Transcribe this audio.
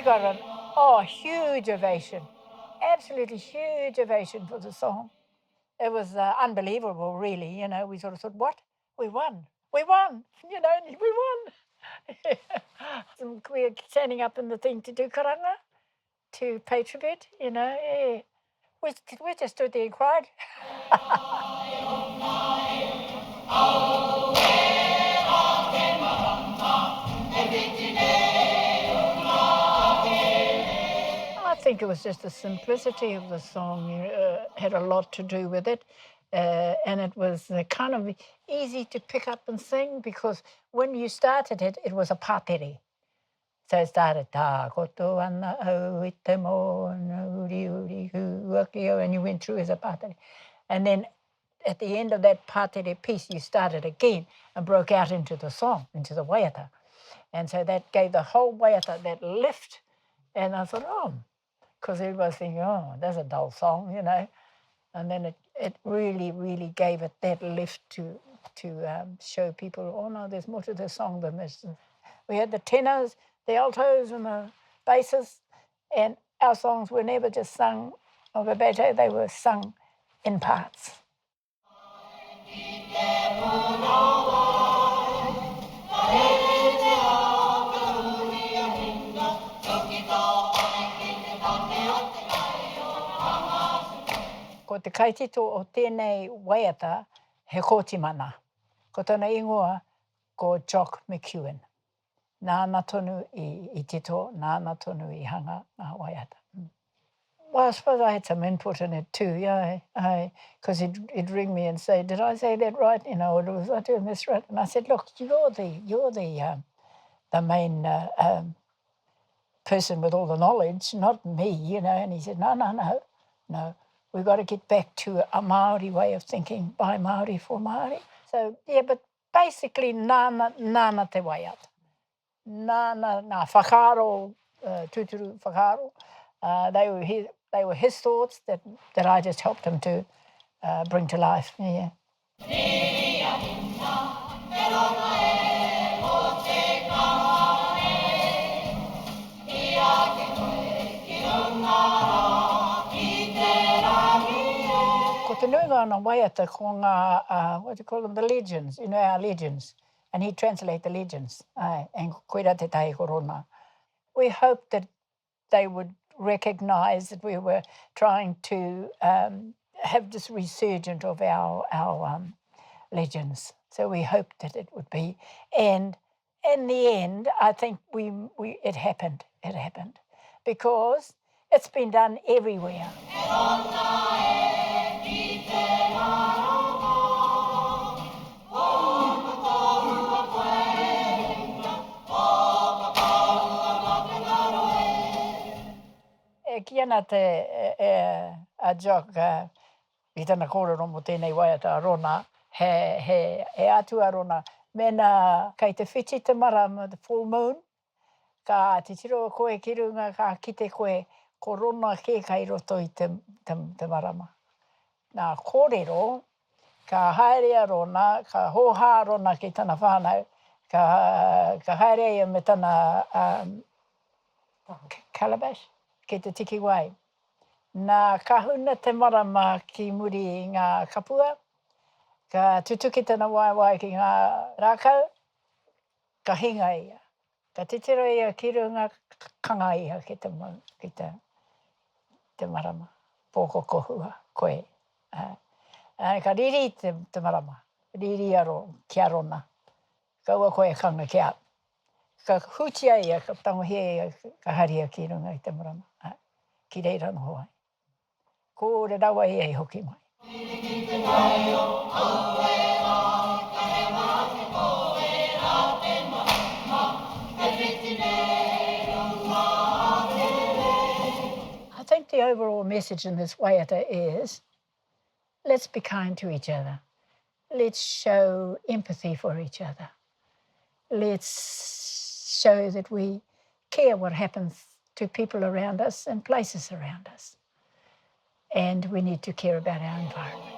got huge ovation, absolutely huge ovation for the song. It was unbelievable, really. You know, we sort of thought, what? We won. We won. You know, we won. We were standing up in the thing to do karanga, to pay tribute, you know. Yeah. We just stood there and cried. I think it was just the simplicity of the song had a lot to do with it. And it was kind of easy to pick up and sing because when you started it, it was a pātere. So it started, tā koto ana au I te moana uri uri huakio, and you went through as a pātere. And then at the end of that pātere piece, you started again and broke out into the song, into the waiata. And so that gave the whole waiata that lift. And I thought, because everybody's thinking, that's a dull song, you know. And then it really, really gave it that lift to show people, no, there's more to this song than this. We had the tenors, the altos and the basses, and our songs were never just sung of a bato, they were sung in parts. Ko te kaitito o tēnei waiata, he kōti mana. Ko tōna ingoa, ko Jock McEwen. Nāna tonu I tito, nāna tonu I hanga ngā waiata. Well, I suppose I had some input in it too, yeah. Because he'd ring me and say, did I say that right? You know, was I doing this right? And I said, look, you're the main person with all the knowledge, not me, you know. And he said, no. We've got to get back to a Māori way of thinking, by Māori for Māori. So, yeah, but basically, nāna te waiata. Nā whakaaro, tūturu whakaaro. They were his thoughts that I just helped him to bring to life. Yeah. Ko te nuinga ana waiata ko ngā, what do you call them, the legends, you know, our legends. And he'd translate the legends. And koera te tahi ko Rona. We hoped that they would recognise that we were trying to have this resurgent of our legends. So we hoped that it would be. And in the end, I think it happened. It happened. Because it's been done everywhere. Ki ana a Jock, I tana kōrero mo tēnei waiata a Rona, he atua Rona, mena kei te whiti te marama, the full moon, ka te tiro koe ki runga, ka kite koe, ko Rona ke kai roto I te marama. Nā kōrero, ka haerea Rona, ka hōhā Rona ki tana whānau, ka haerea ia me tana calabash, ki te tiki wai. Nā kahuna te marama ki muri I ngā kapua, ka tutuki tana waiwai ki ngā rākau, ka hinga ia. Ka titiro ia ki runga kanga ia ki te marama. Pōko kohua, koe. Ka riri te marama. Riri aro ki a Rona. Ka ua koe kanga ki a. Ka hutia ia, ka tangohia ia, ka haria ki runga I te marama. Ki reira no hoa. Ko re rawa ia I hoki mai. I think the overall message in this waiata is, let's be kind to each other. Let's show empathy for each other. Let's show that we care what happens to people around us and places around us. And we need to care about our environment.